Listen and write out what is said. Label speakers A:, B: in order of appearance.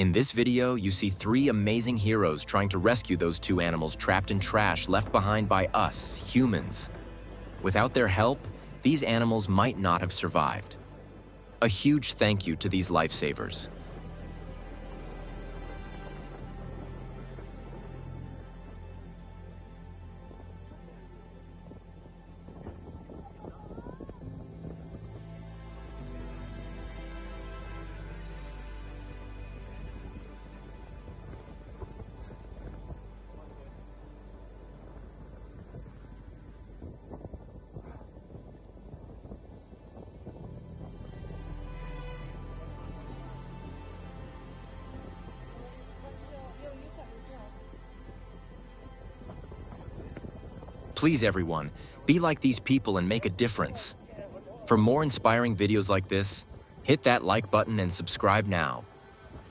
A: In this video, you see 3 amazing heroes trying to rescue those 2 animals trapped in trash left behind by us, humans. Without their help, these animals might not have survived. A huge thank you to these lifesavers. Please everyone, be like these people and make a difference. For more inspiring videos like this, hit that like button and subscribe now.